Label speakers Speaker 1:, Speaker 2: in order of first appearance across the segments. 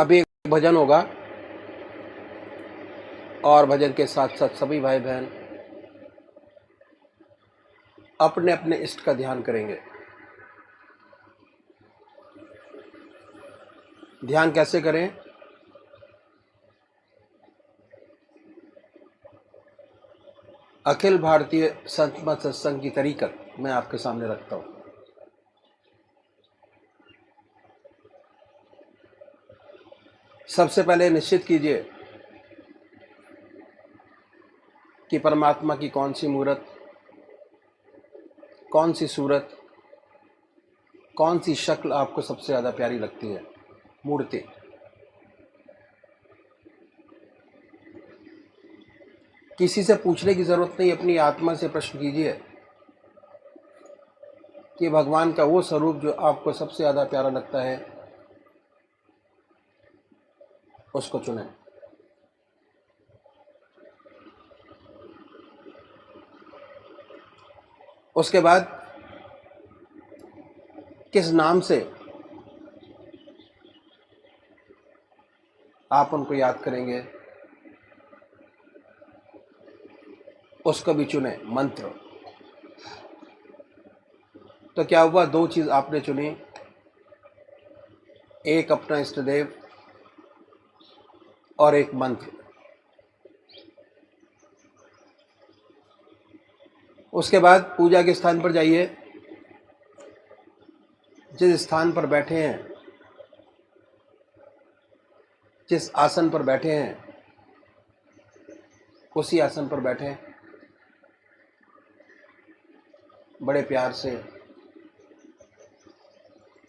Speaker 1: अभी एक भजन होगा और भजन के साथ साथ सभी भाई बहन अपने अपने इष्ट का ध्यान करेंगे। ध्यान कैसे करें? अखिल भारतीय संत मत सत्संग की तरीकत मैं आपके सामने रखता हूं। सबसे पहले निश्चित कीजिए कि परमात्मा की कौन सी मूर्त, कौन सी सूरत, कौन सी शक्ल आपको सबसे ज़्यादा प्यारी लगती है। मूर्ति किसी से पूछने की ज़रूरत नहीं, अपनी आत्मा से प्रश्न कीजिए कि भगवान का वो स्वरूप जो आपको सबसे ज़्यादा प्यारा लगता है उसको चुनें। उसके बाद किस नाम से आप उनको याद करेंगे उसको भी चुने। मंत्र तो क्या हुआ, दो चीज़ आपने चुनी, एक अपना इष्ट देव और एक मंत्र। उसके बाद पूजा के स्थान पर जाइए, जिस स्थान पर बैठे हैं, जिस आसन पर बैठे हैं उसी आसन पर बैठें। बड़े प्यार से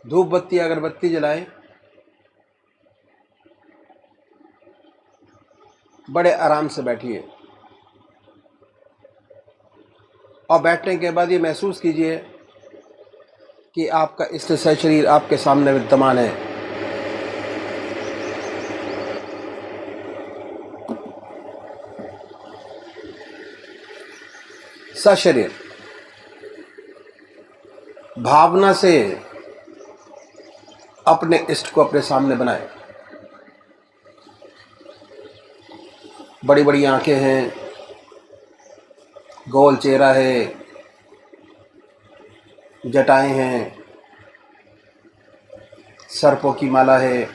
Speaker 1: धूप बत्ती अगरबत्ती जलाएं, बड़े आराम से बैठिए और बैठने के बाद ये महसूस कीजिए कि आपका इष्ट शरीर आपके सामने विद्यमान है। सशरीर भावना से अपने इष्ट को अपने सामने बनाए। बड़ी बड़ी आंखें हैं, गोल चेहरा है, जटाएं हैं, सर्पों की माला है।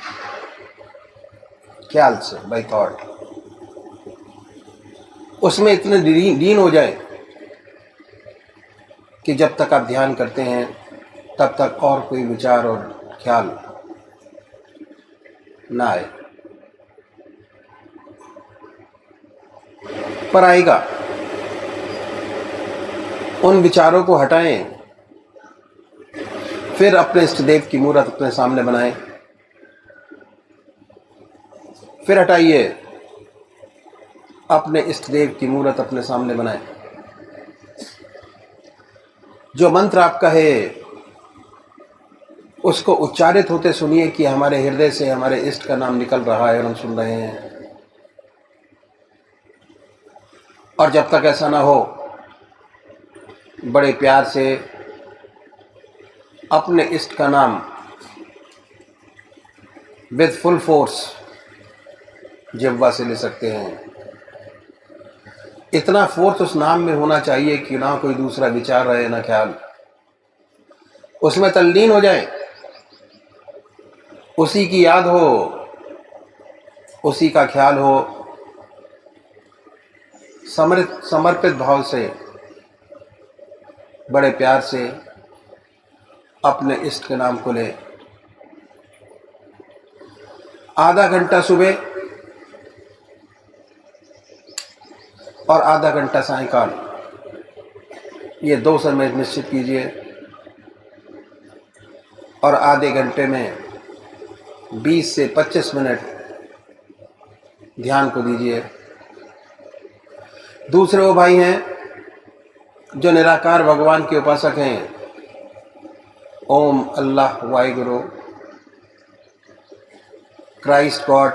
Speaker 1: ख्याल से बाय थॉट उसमें इतने लीन हो जाए कि जब तक आप ध्यान करते हैं तब तक और कोई विचार और ख्याल ना आए, पर आएगा। उन विचारों को हटाएं, फिर अपने इष्ट देव की मूर्त अपने सामने बनाएं, फिर हटाइए, अपने इष्ट देव की मूर्त अपने सामने बनाएं। जो मंत्र आपका है उसको उच्चारित होते सुनिए कि हमारे हृदय से हमारे इष्ट का नाम निकल रहा है और हम सुन रहे हैं। और जब तक ऐसा ना हो, बड़े प्यार से अपने इष्ट का नाम विद फुल फोर्स जिह्वा से ले सकते हैं। इतना फोर्स उस नाम में होना चाहिए कि ना कोई दूसरा विचार रहे, ना ख्याल। उसमें तल्लीन हो जाए, उसी की याद हो, उसी का ख्याल हो। समर्पित भाव से बड़े प्यार से अपने इष्ट के नाम को ले। आधा घंटा सुबह और आधा घंटा सायंकाल, ये 2 समय निश्चित कीजिए और आधे घंटे में 20 से 25 मिनट ध्यान को दीजिए। दूसरे वो भाई हैं जो निराकार भगवान के उपासक हैं, ओम अल्लाह वाहिगुरु क्राइस्ट गॉड,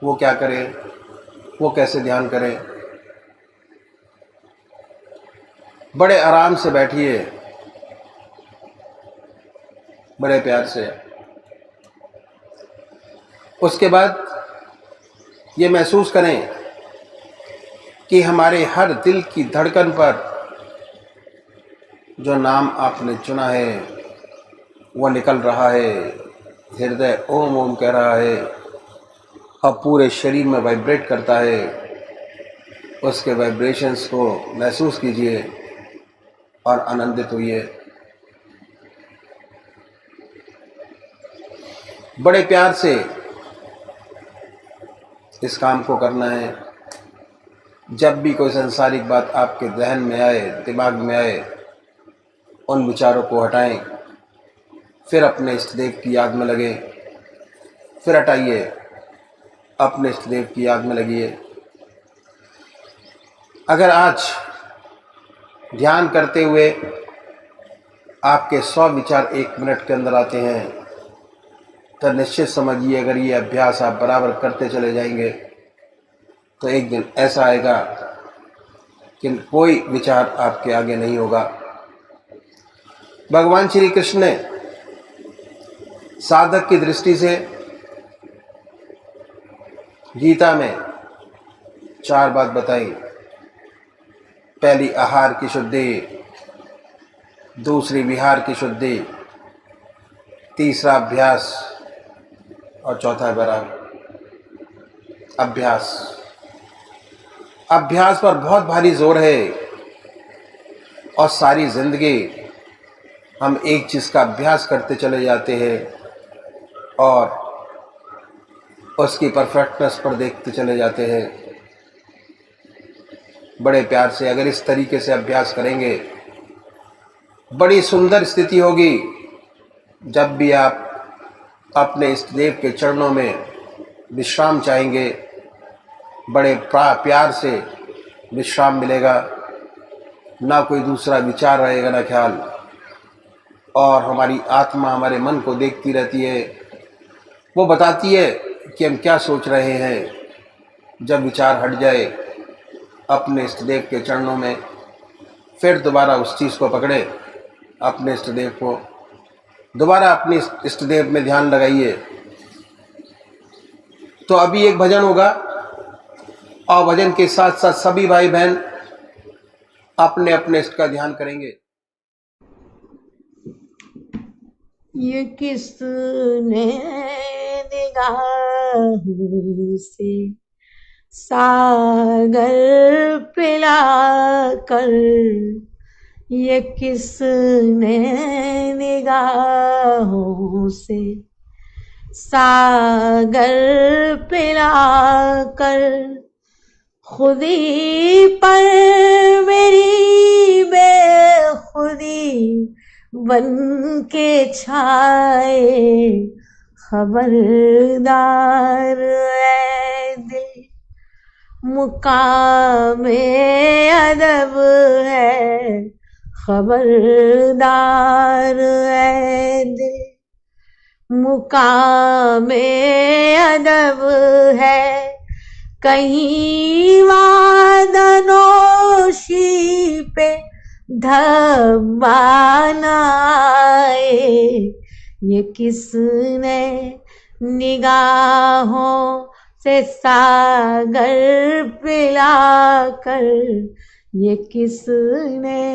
Speaker 1: वो क्या करें, वो कैसे ध्यान करें। बड़े आराम से बैठिए, बड़े प्यार से उसके बाद ये महसूस करें कि हमारे हर दिल की धड़कन पर जो नाम आपने चुना है वो निकल रहा है। हृदय ओम ओम कह रहा है और पूरे शरीर में वाइब्रेट करता है। उसके वाइब्रेशंस को महसूस कीजिए और आनंदित होइए। बड़े प्यार से इस काम को करना है। जब भी कोई सांसारिक बात आपके ज़हन में आए, दिमाग में आए, उन विचारों को हटाएं, फिर अपने इष्ट देव की याद में लगे, फिर हटाइए, अपने इष्ट देव की याद में लगिए। अगर आज ध्यान करते हुए आपके 100 विचार 1 मिनट के अंदर आते हैं तो निश्चित समझिए, अगर ये अभ्यास आप बराबर करते चले जाएंगे तो एक दिन ऐसा आएगा कि कोई विचार आपके आगे नहीं होगा। भगवान श्री कृष्ण ने साधक की दृष्टि से गीता में 4 बात बताई। पहली आहार की शुद्धि, दूसरी विहार की शुद्धि, तीसरा अभ्यास और चौथा अभ्यास। अभ्यास पर बहुत भारी जोर है और सारी जिंदगी हम एक चीज़ का अभ्यास करते चले जाते हैं और उसकी परफेक्टनेस पर देखते चले जाते हैं। बड़े प्यार से अगर इस तरीके से अभ्यास करेंगे, बड़ी सुंदर स्थिति होगी। जब भी आप अपने इष्ट देव के चरणों में विश्राम चाहेंगे, बड़े प्यार से विश्राम मिलेगा। ना कोई दूसरा विचार रहेगा, ना ख्याल, और हमारी आत्मा हमारे मन को देखती रहती है। वो बताती है कि हम क्या सोच रहे हैं। जब विचार हट जाए अपने इष्ट देव के चरणों में, फिर दोबारा उस चीज़ को पकड़े, अपने इष्ट देव को दोबारा अपने इष्ट देव में ध्यान लगाइए। तो अभी एक भजन होगा और भजन के साथ साथ सभी भाई बहन अपने अपने इष्ट का ध्यान करेंगे।
Speaker 2: ये किसने निगाहों से सागर पिला कर, ये किसने निगाहों से सागर पिला कर, खुदी पर मेरी बेखुदी बन के छाए, खबरदार है दिल मुकामे अदब है, खबरदार है दिल मुकामे अदब है। कहीं वादनोशी पे धब्बा न आए, ये किसने निगाहों से सागर पिला कर, ये किसने।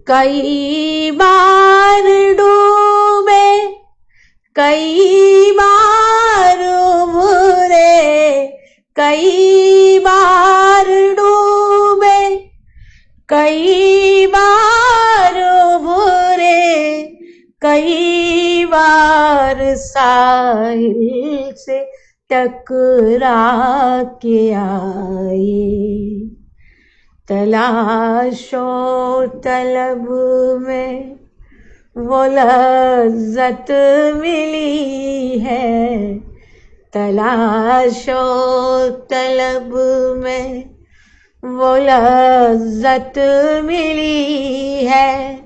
Speaker 2: कई बार डूबे, कई बार उभरे, कई बार डूबे, कई बार उभरे, कई बार साहिल से टकरा के आए। तलाशो तलब में वो लज्जत मिली है, तलाशो तलब में वो लज्जत मिली है।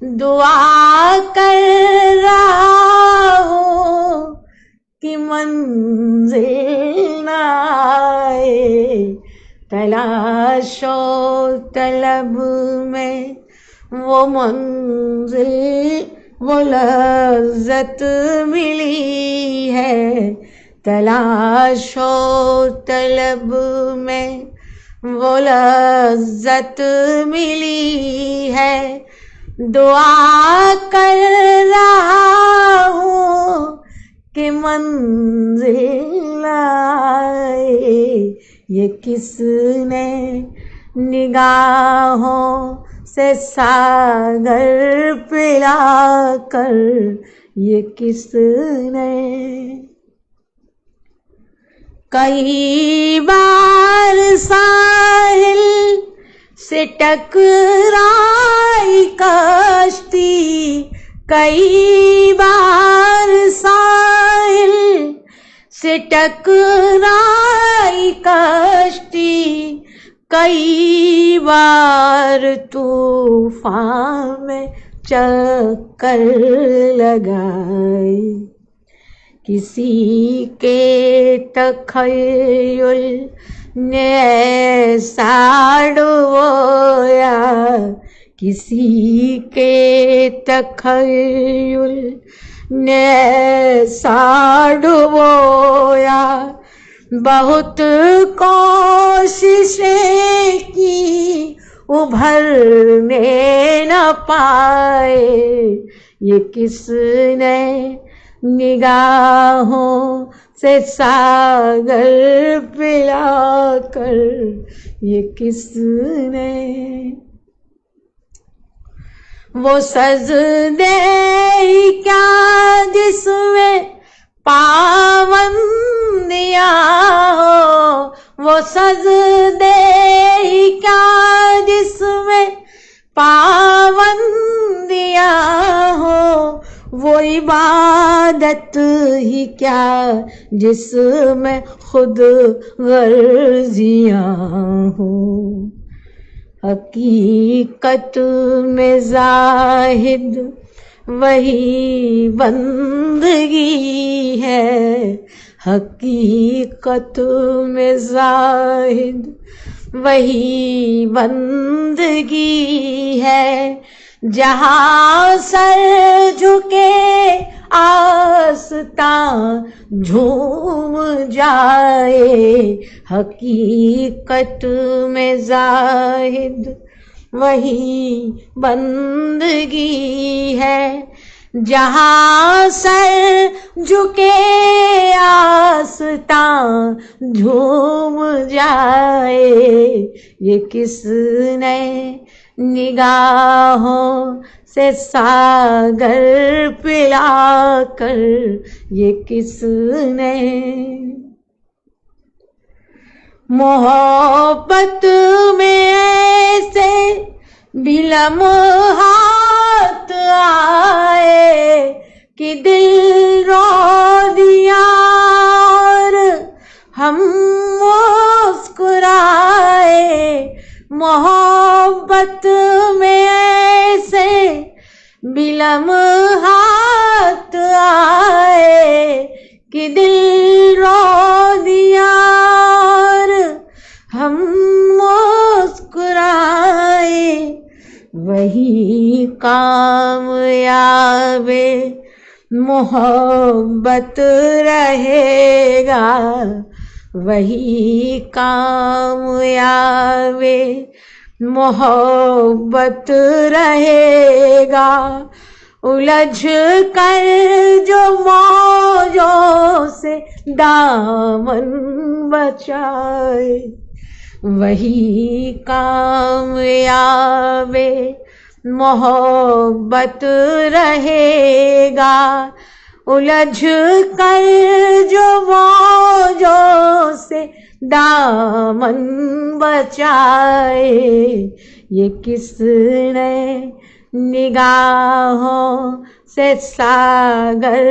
Speaker 2: दुआ कर रहा हूँ कि मंजिल न आए, तलाशो तलब में वो मंजिल वो लज्जत मिली है, तलाशो तलब में वो लज्जत मिली है। दुआ कर रहा हूँ कि मंजिल आए, ये किसने निगाहों से सागर पिला कर, ये किसने। कई बार साहिल से टकराई कश्ती, कई बार साहिल से टकराई कश्ती, कई बार तूफान में चक्कर लगाए। किसी के तखय्युल ने ऐसा डुबोया, किसी के तखय्युल ने ऐसा डुबोया। बहुत कोशिशें की उभरने न पाए, ये किसने निगाहों से सागर पिला कर, ये किसने। वो सजदे क्या जिसमें पाबंदियां हो, वो सजदे क्या जिसमें पाबंदियां हो, वो इबादत ही क्या जिसमें खुद गर्जियां हो। हकीकत में जाहिद वही बंदगी है, हकीकत में जाहिद वही बंदगी है। जहाँ सर झुके आस्तां झूम जाए, हकीकत में जाहिद वही बंदगी है। जहाँ सर झुके आस्तां झूम जाए, ये किसने निगाहों से सागर पिला कर, ये किसने। मोहब्बत में ऐसे भी लम्हात आए कि दिल रो दिया और हम मुस्कुराए। मोहब्बत में ऐसे भी लम्हात आए कि दिल रो दिया और हम मुस्कुराए। वही कामयाबे मोहब्बत रहेगा, वही कामयाबे मोहब्बत रहेगा। उलझ कर जो मौजों से दामन बचाए, वही कामयाबे मोहब्बत रहेगा। उलझ कर जो मौजों से दामन बचाए, ये किसने निगाहों से सागर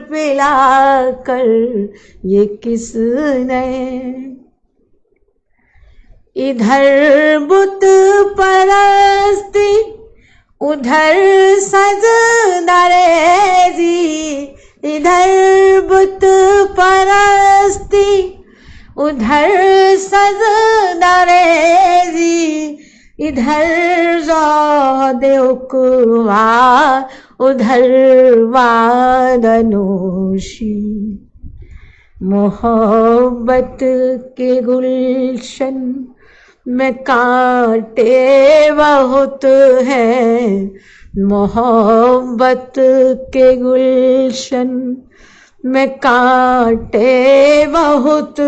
Speaker 2: पिला कर, ये किसने। इधर बुत परस्ती उधर सजदारेजी, इधर बुत परस्ती उधर सजदारेजी। इधर ज़ौदे उकवा, उधर वादनोशी। मोहब्बत के गुलशन में कांटे बहुत हैं, मोहब्बत के गुलशन में कांटे बहुत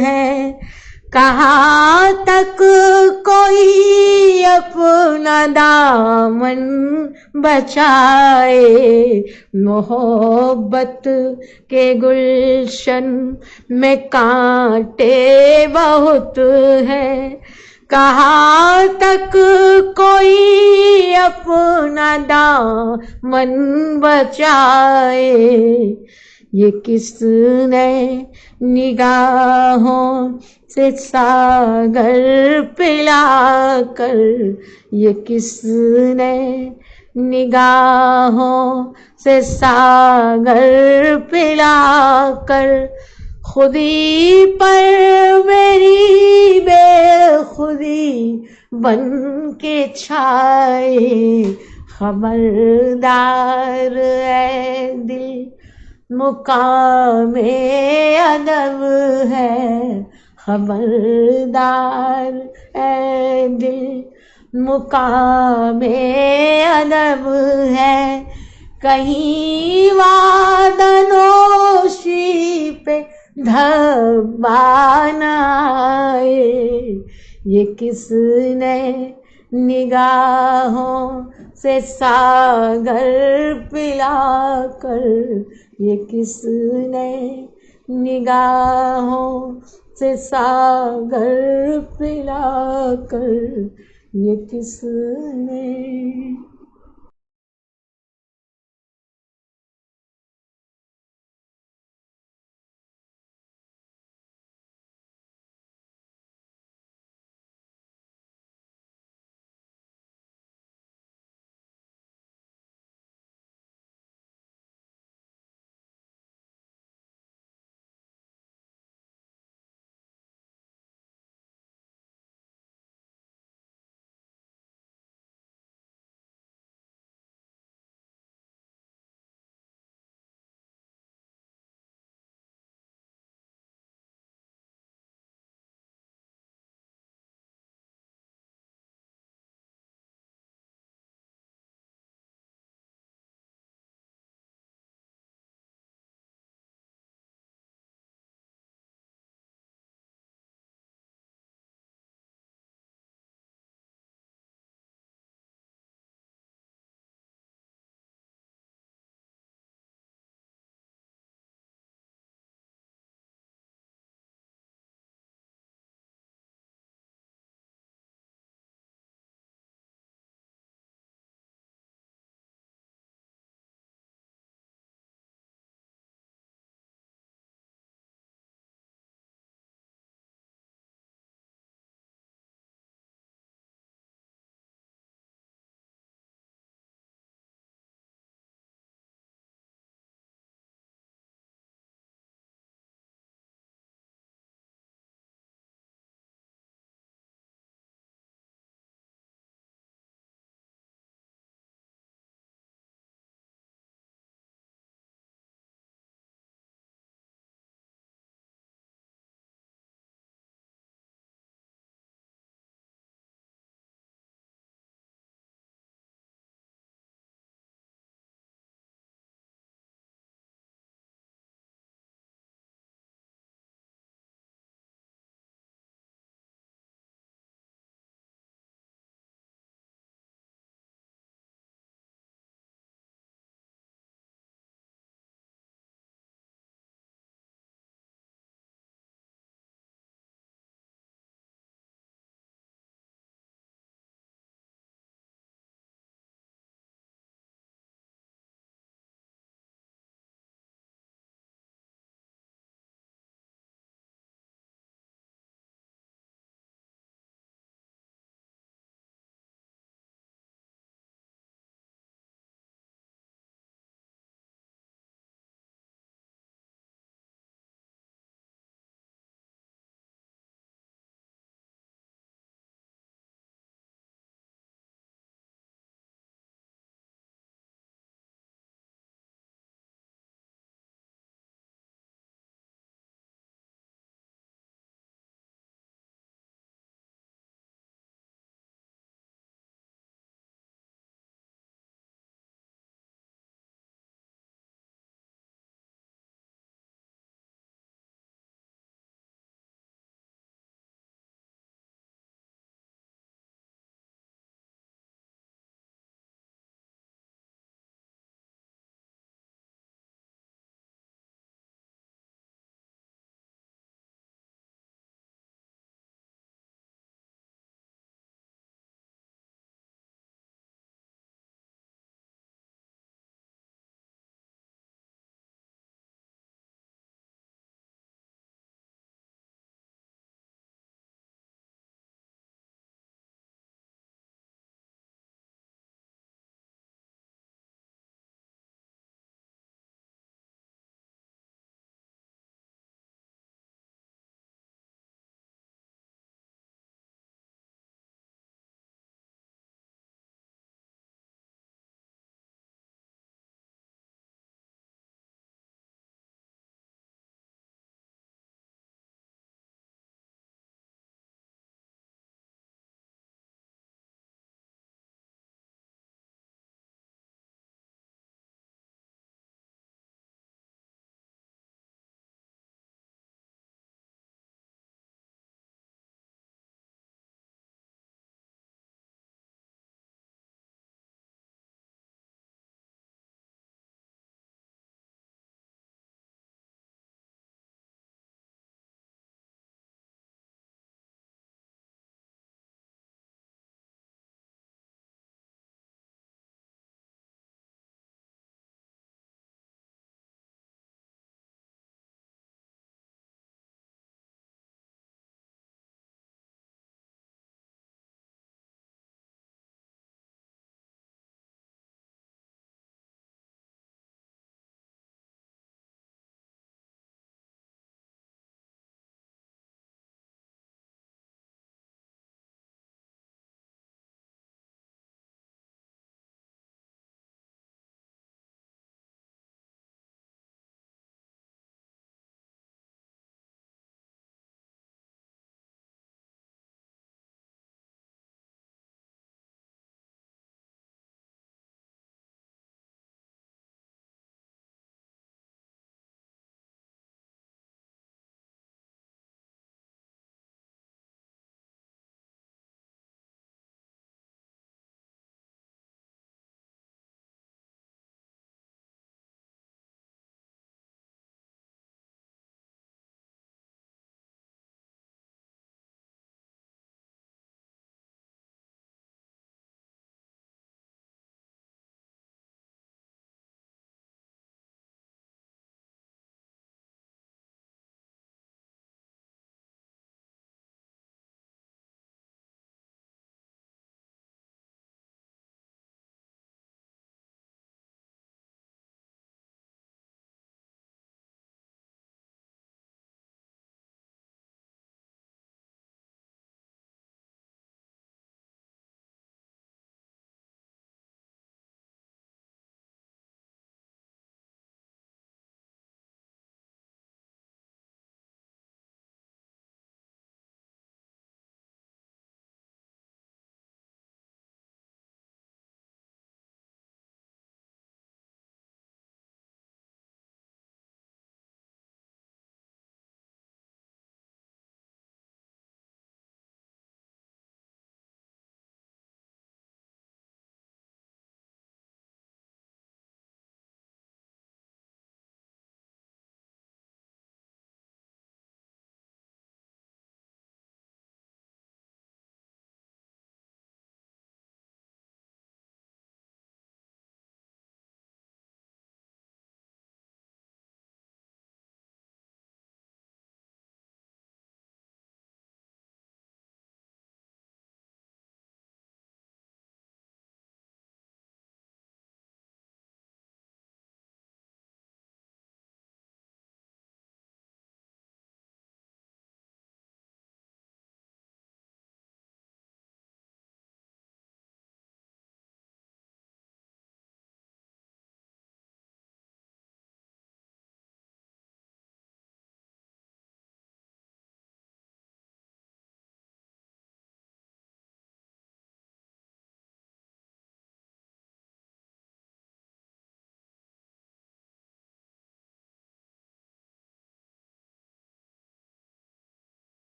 Speaker 2: हैं। कहाँ तक कोई अपना दामन बचाए, मोहब्बत के गुलशन में कांटे बहुत हैं। कहाँ तक कोई अपना दामन बचाए, ये किसने निगाहों से सागर पिलाकर, ये किसने निगाहों से सागर पिलाकर, खुदी पर मेरी बेखुदी बन के छाए। खबरदार है दिल, मुकामे अदब है, खबरदार है दिल, मुकामे अदब है। कहीं वादनोशी पे धब्बा न आए, ये किसने निगाहों से सागर पिलाकर, ये किसने निगाहों से सागर पिलाकर, ये किसने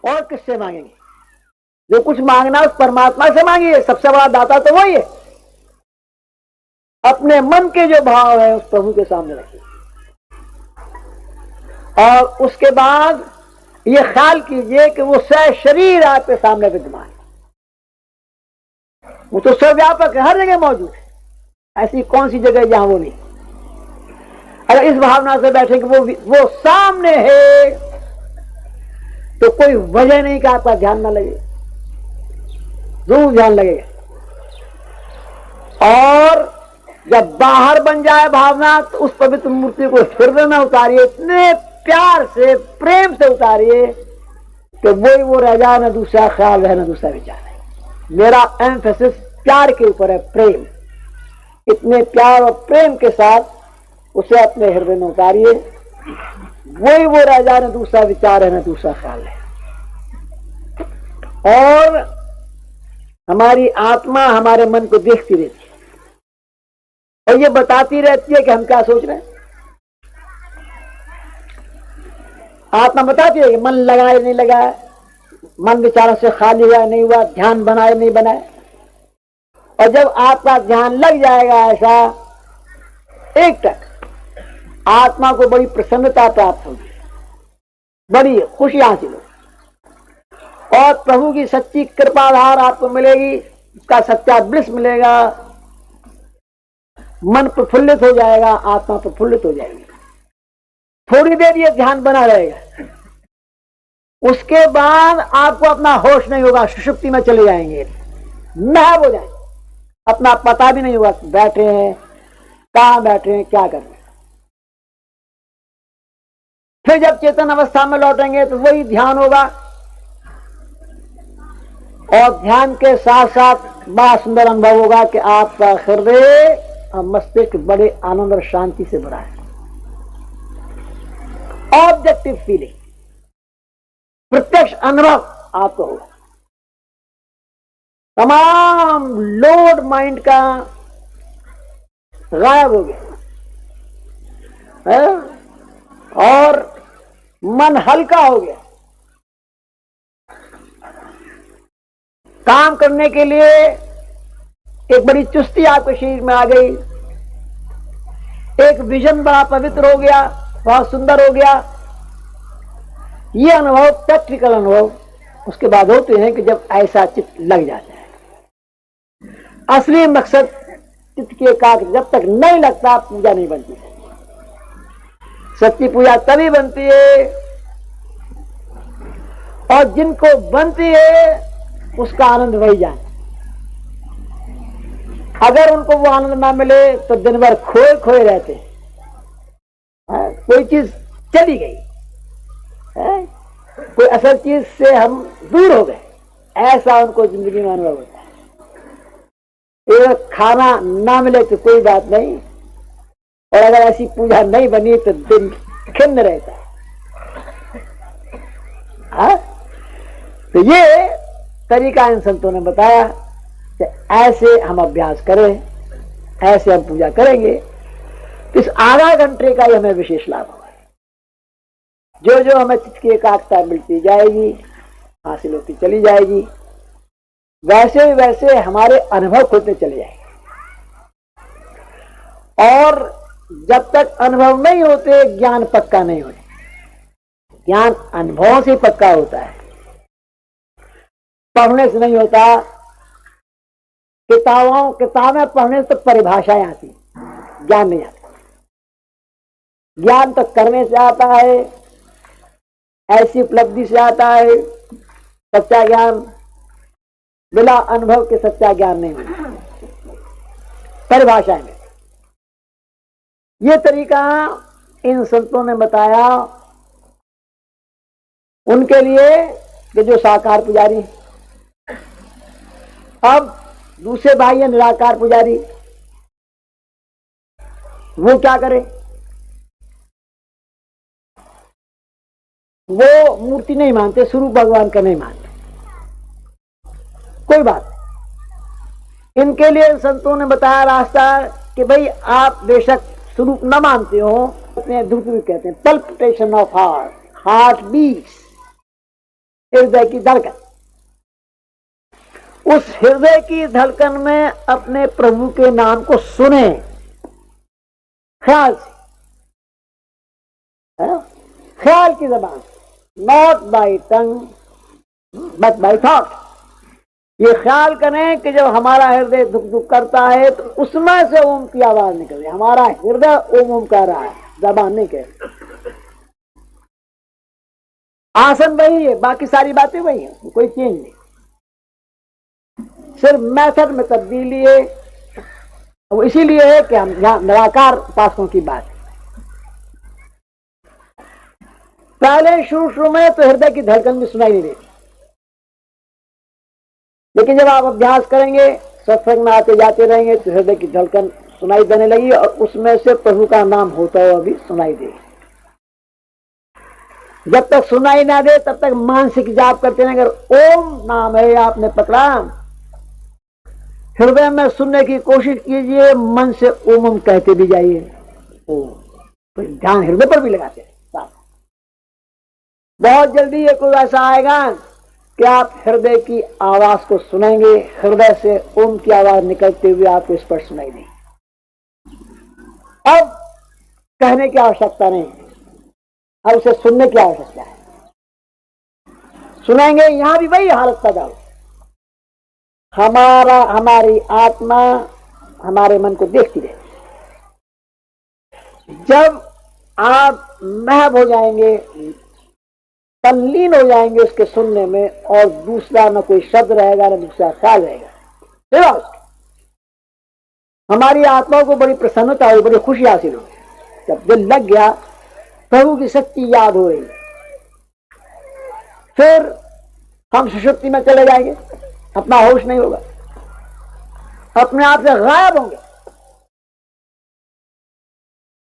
Speaker 3: और किससे मांगेंगे? जो कुछ मांगना उस परमात्मा से मांगिए, सबसे बड़ा दाता तो वही है। अपने मन के जो भाव है उस प्रभु के सामने रखिए और उसके बाद ये ख्याल कीजिए कि वो शरीर आपके सामने विद्यमान है। वो तो सर्वव्यापक है, हर जगह मौजूद है। ऐसी कौन सी जगह जहां वो नहीं। अगर इस भावना से बैठे कि वो सामने है तो कोई वजह नहीं कि आपका ध्यान ना लगे, जरूर ध्यान लगेगा। और जब बाहर बन जाए भावना तो उस पवित्र मूर्ति को हृदय में उतारिए, इतने प्यार से प्रेम से उतारिए कि वही वो रह जाए, न दूसरा ख्याल है न दूसरा विचार है। मेरा एम्फेसिस प्यार के ऊपर है, प्रेम। इतने प्यार और प्रेम के साथ उसे अपने हृदय में उतारिए, वही वो रह जाए, न दूसरा विचार है न दूसरा ख्याल है। और हमारी आत्मा हमारे मन को देखती रहती है और ये बताती रहती है कि हम क्या सोच रहे हैं। आत्मा बताती है कि मन लगाए नहीं लगाए, मन विचारों से खाली हुआ नहीं हुआ, ध्यान बनाए नहीं बनाए। और जब आपका ध्यान लग जाएगा ऐसा एक तक, आत्मा को बड़ी प्रसन्नता प्राप्त होगी, बड़ी खुशी हासिल होगी और प्रभु की सच्ची कृपाधार आपको मिलेगी, उसका सच्चा ब्लिस मिलेगा। मन प्रफुल्लित हो जाएगा, आत्मा प्रफुल्लित हो जाएगी। थोड़ी देर ये ध्यान बना रहेगा, उसके बाद आपको अपना होश नहीं होगा, सुषुप्ति में चले जाएंगे, महव हो जाएंगे, अपना पता भी नहीं होगा बैठे हैं, कहां बैठे हैं, क्या कर रहे हैं। फिर जब चेतन अवस्था में लौटेंगे तो वही ध्यान होगा और ध्यान के साथ साथ बड़ा सुंदर अनुभव होगा कि आपका हृदय और मस्तिष्क बड़े आनंद और शांति से भरा है। ऑब्जेक्टिव फीलिंग, प्रत्यक्ष अनुभव आपको होगा। तमाम लोड माइंड का गायब हो गया है और मन हल्का हो गया। काम करने के लिए एक बड़ी चुस्ती आपके शरीर में आ गई, एक विजन बड़ा पवित्र हो गया, बहुत सुंदर हो गया। ये अनुभव प्रैक्टिकल अनुभव उसके बाद होते हैं कि जब ऐसा चित्त लग जाता है। असली मकसद चित्त की एकाग्रता जब तक नहीं लगता पूजा नहीं बनती। सच्ची पूजा तभी बनती है और जिनको बनती है उसका आनंद वही जाने। अगर उनको वो आनंद ना मिले तो दिन भर खोए खोए रहते हैं। कोई चीज चली गई है, कोई असल चीज से हम दूर हो गए, ऐसा उनको जिंदगी में अनुभव होता है। एक खाना ना मिले तो कोई बात नहीं, और अगर ऐसी पूजा नहीं बनी तो दिन खिन्न रहता है। तो ये तरीका इन संतों ने बताया कि ऐसे हम अभ्यास करें, ऐसे हम पूजा करेंगे। इस आधा घंटे का ही हमें विशेष लाभ होगा। जो जो हमें चित्त की एकाग्रता मिलती जाएगी, हासिल होती चली जाएगी, वैसे वैसे हमारे अनुभव खुलते चले जाएंगे। और जब तक अनुभव नहीं होते ज्ञान पक्का नहीं होता। ज्ञान अनुभवों से पक्का होता है, पढ़ने से नहीं होता। किताबें पढ़ने से तो परिभाषाएं आती, ज्ञान नहीं आता। ज्ञान तो करने से आता है, ऐसी उपलब्धि से आता है। सच्चा ज्ञान बिना अनुभव के सच्चा ज्ञान नहीं होता। परिभाषाएं में ये तरीका इन संतों ने बताया उनके लिए कि जो साकार पुजारी। अब दूसरे भाई है निराकार पुजारी, वो क्या करे? वो मूर्ति नहीं मानते, स्वरूप भगवान का नहीं मानते। कोई बात नहीं। इनके लिए संतों ने बताया रास्ता कि भाई आप बेशक स्वरूप न मानते हो, अपने धुप कहते हैं palpitation of heart, heart beats, हृदय की धड़कन, उस हृदय की धड़कन में अपने प्रभु के नाम को सुने ख्याल से, ख्याल की जबान, not by tongue but by thought. ये ख्याल करें कि जब हमारा हृदय दुख दुख करता है तो उसमें से ओम की आवाज निकल रही है। हमारा हृदय ओम ओम कर रहा है, जबान नहीं कह रही। आसन वही है, बाकी सारी बातें वही है, कोई चेंज नहीं, सिर्फ मेथड में तब्दीली है। वो इसीलिए है कि हम यहां निराकार उपासकों की बात है। पहले शुरू में तो हृदय की धड़कन भी सुनाई नहीं देती, लेकिन जब आप अभ्यास करेंगे, सत्संग में आते जाते रहेंगे तो हृदय की धड़कन सुनाई देने लगी और उसमें से प्रभु का नाम होता हुआ भी सुनाई दे। जब तक सुनाई ना दे तब तक मानसिक जाप करते हैं। अगर ओम नाम है आपने पकड़ा, हृदय में सुनने की कोशिश कीजिए, मन से ओम ओम कहते भी जाइए। तो ध्यान हृदय पर भी लगाते हैं। बहुत जल्दी ये कोई ऐसा आएगा कि आप हृदय की आवाज को सुनेंगे, हृदय से ओम की आवाज निकलते हुए आपको स्पष्ट सुनाई देगी। अब कहने की आवश्यकता नहीं, अब उसे सुनने की आवश्यकता है। सुनेंगे, यहां भी वही हालत पैदा हो, हमारी आत्मा हमारे मन को देखती रहती। जब आप महव हो जाएंगे, तल्लीन हो जाएंगे उसके सुनने में, और दूसरा न कोई शब्द रहेगा न दूसरा ख्याल रहेगा, हमारी आत्मा को बड़ी प्रसन्नता हुई, बड़ी खुशी हासिल हुई। जब दिल लग गया, प्रभु की शक्ति याद हो रही, फिर हम सुषुप्ति में चले जाएंगे, अपना होश नहीं होगा, अपने आप से गायब होंगे,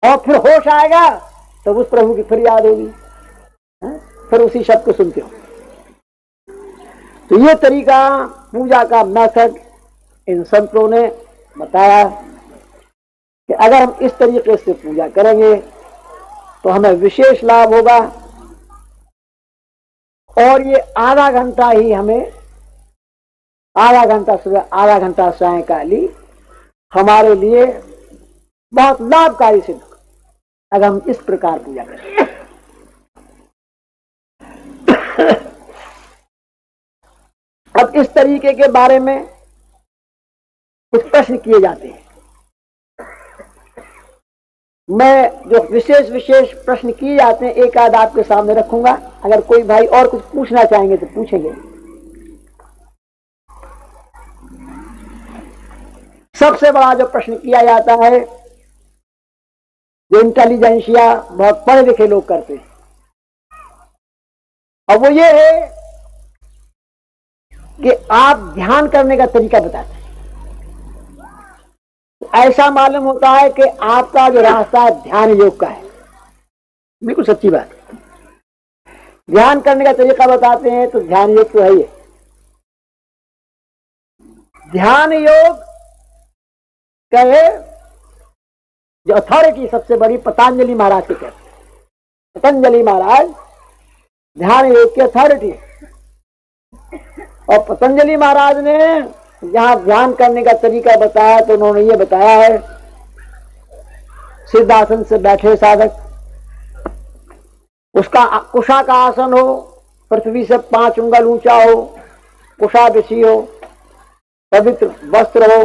Speaker 3: और फिर होश आएगा तो उस प्रभु की फिर याद होगी, फिर उसी शब्द को सुनते हो। तो ये तरीका पूजा का मेथड इन संतों ने बताया कि अगर हम इस तरीके से पूजा करेंगे तो हमें विशेष लाभ होगा। और ये आधा घंटा ही हमें, आधा घंटा सुबह आधा घंटा सायंकाली हमारे लिए बहुत लाभकारी सिद्ध होगा अगर हम इस प्रकार पूजा करें। अब इस तरीके के बारे में कुछ प्रश्न किए जाते हैं। मैं जो विशेष प्रश्न किए जाते हैं एक आध आपके सामने रखूंगा। अगर कोई भाई और कुछ पूछना चाहेंगे तो पूछेंगे। सबसे बड़ा जो प्रश्न किया जाता है, जो इंटेलिजेंसिया बहुत पढ़े लिखे लोग करते हैं, और वो ये है कि आप ध्यान करने का तरीका बताते हैं। ऐसा मालूम होता है कि आपका जो रास्ता ध्यान योग का है। बिल्कुल सच्ची बात है। ध्यान करने का तरीका बताते हैं तो ध्यान योग तो है ही। ध्यान योग कहे जो अथॉरिटी सबसे बड़ी पतंजलि महाराज की कहते हैं। पतंजलि महाराज ध्यान योग की अथॉरिटी है। और पतंजलि महाराज ने जहां ध्यान करने का तरीका बताया तो उन्होंने ये बताया है, सिद्धासन से बैठे साधक, उसका कुशा का आसन हो, पृथ्वी से 5 उंगल ऊंचा हो, कुशा बिछी हो, पवित्र वस्त्र हो,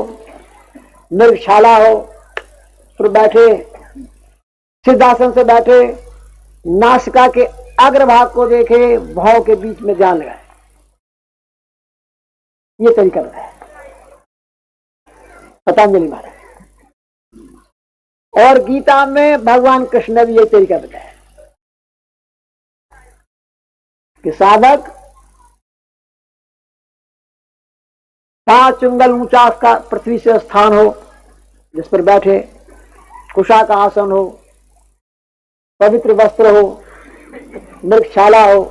Speaker 3: मृगशाला हो, फिर बैठे, सिद्धासन से बैठे, नासिका के अग्रभाग को देखे, भाव के बीच में ध्यान लगाए। ये तरीका बताया पतंजलि महाराज। और गीता में भगवान कृष्ण ने भी ये तरीका बताया कि साधक 5 उंगल ऊंचा का पृथ्वी से स्थान हो जिस पर बैठे, कुशा का आसन हो, पवित्र वस्त्र हो, मृगशाला हो,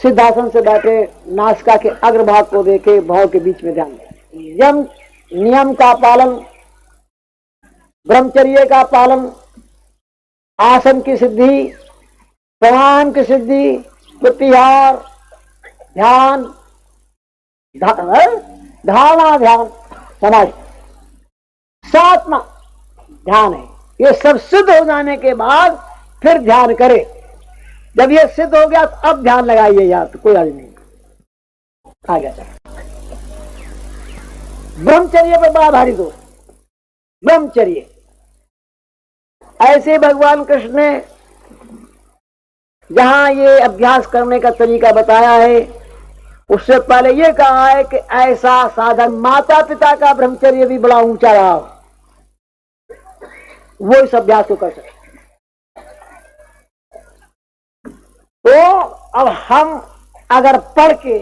Speaker 3: सिद्धासन से बैठे, नासिका के अग्रभाग को देखे, भाव के बीच में ध्यान दें। नियम का पालन, ब्रह्मचर्य का पालन, आसन की सिद्धि, प्राणायाम की सिद्धि, प्रत्याहार, ध्यान, धारणा ध्यान, समाधि, सातवां ध्यान है। ये सब सिद्ध हो जाने के बाद फिर ध्यान करे। जब ये सिद्ध हो गया तो अब ध्यान लगाइए यार, तो कोई अर्ज नहीं। आ गया ब्रह्मचर्य पर बड़ा भारी दोष। ब्रह्मचर्य ऐसे भगवान कृष्ण ने जहां ये अभ्यास करने का तरीका बताया है, उससे पहले ये कहा है कि ऐसा साधन माता पिता का ब्रह्मचर्य भी बड़ा ऊंचा रहा हो, वो इस अभ्यास को कर सके। तो अब हम अगर पढ़ के,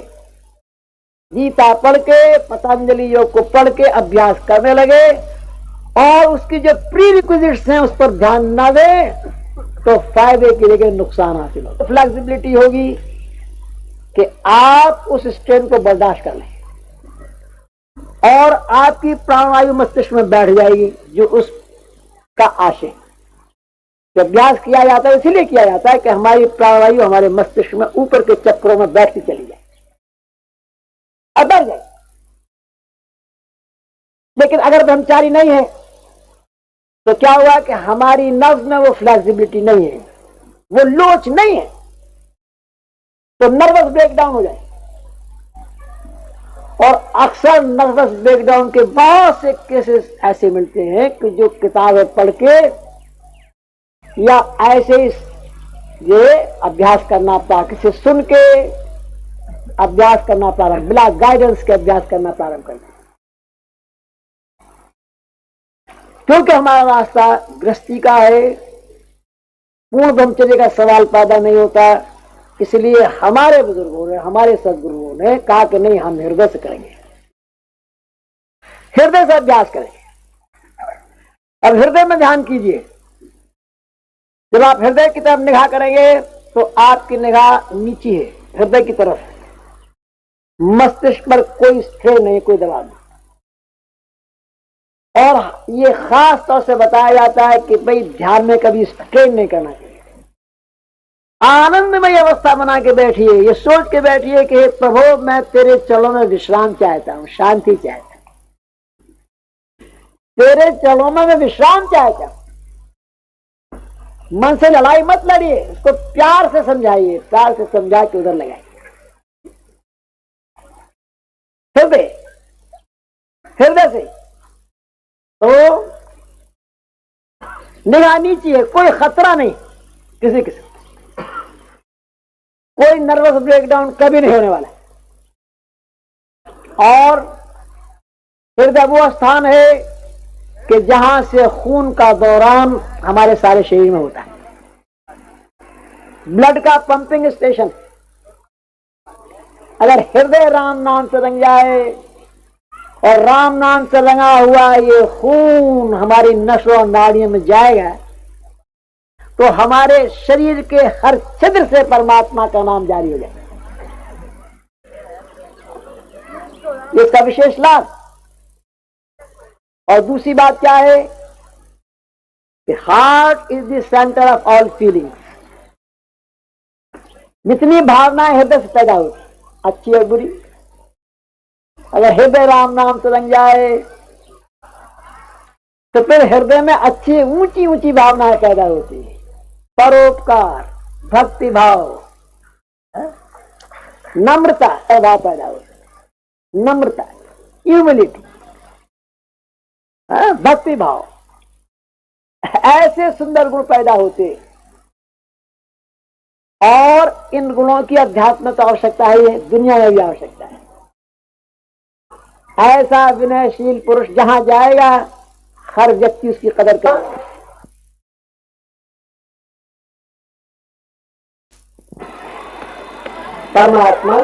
Speaker 3: गीता पढ़ के, पतंजलि योग को पढ़ के अभ्यास करने लगे और उसकी जो प्री रिक्विजिट्स हैं उस पर ध्यान न दें, तो फायदे की जगह नुकसान हासिल होगा। फ्लेक्सिबिलिटी होगी कि आप उस स्ट्रेन को बर्दाश्त कर लें और आपकी प्राणवायु मस्तिष्क में बैठ जाएगी, जो उसका आशय। जब अभ्यास किया जाता है इसीलिए किया जाता है कि हमारी प्राणवायु हमारे मस्तिष्क में ऊपर के चक्रों में बैठती चली जाए और बैठ जाए। लेकिन अगर ब्रह्मचारी नहीं है तो क्या हुआ कि हमारी नर्व में वो फ्लेक्सिबिलिटी नहीं है, वो लोच नहीं है, तो नर्वस ब्रेकडाउन हो जाए। और अक्सर नर्वस ब्रेकडाउन के बहुत से केसेस ऐसे मिलते हैं कि जो किताबें पढ़ के या ऐसे ये अभ्यास करना पड़ा, किसी सुन के अभ्यास करना प्रारंभ, बिना गाइडेंस के अभ्यास करना प्रारंभ करते, क्योंकि हमारा रास्ता गृहस्थी का है, पूर्ण ब्रह्मचर्य का सवाल पैदा नहीं होता। इसलिए हमारे बुजुर्गों ने, हमारे सदगुरुओं ने कहा कि नहीं, हम हृदय से करेंगे, हृदय से अभ्यास करेंगे। अब हृदय में ध्यान कीजिए। जब आप हृदय की तरफ निगाह करेंगे तो आपकी निगाह नीची है, हृदय की तरफ, मस्तिष्क पर कोई स्ट्रेन नहीं, कोई दबाव नहीं। और ये खास तौर से बताया जाता है कि भाई ध्यान में कभी स्ट्रेन नहीं करना चाहिए। आनंदमय अवस्था बना के बैठिए, ये सोच के बैठिए कि प्रभु मैं तेरे चरणों में विश्राम चाहता हूं, शांति चाहता हूं, तेरे चरणों में मैं विश्राम चाहता हूं। मन से लड़ाई मत लड़िए, उसको प्यार से समझाइए, प्यार से समझा के उधर लगाइए। हृदय से तो निगाह नीची है, कोई खतरा नहीं किसी किसी, कोई नर्वस ब्रेकडाउन कभी नहीं होने वाला। और हृदय वो स्थान है कि जहां से खून का दौरान हमारे सारे शरीर में होता है, ब्लड का पंपिंग स्टेशन। अगर हृदय राम नाम से रंग जाए और राम नाम से रंगा हुआ ये खून हमारी नसों और नाड़ियों में जाएगा, तो हमारे शरीर के हर छिद्र से परमात्मा का नाम जारी हो जाएगा। इसका विशेष लाभ। और दूसरी बात क्या है कि heart is the centre of all feelings. जितनी भावनाएं हृदय से पैदा होती, अच्छी और बुरी, अगर हृदय राम नाम से रंग जाए तो फिर हृदय में अच्छी ऊंची ऊंची भावनाएं पैदा होती है। परोपकार, भक्ति भाव, नम्रता भाव पैदा होता है। नम्रता, ह्यूमिलिटी, भक्ति भाव, ऐसे सुंदर गुण पैदा होते। और इन गुणों की अध्यात्म में तो आवश्यकता है, दुनिया में भी आवश्यकता है। ऐसा विनयशील पुरुष जहां जाएगा हर व्यक्ति उसकी कदर करेगा। परमात्मा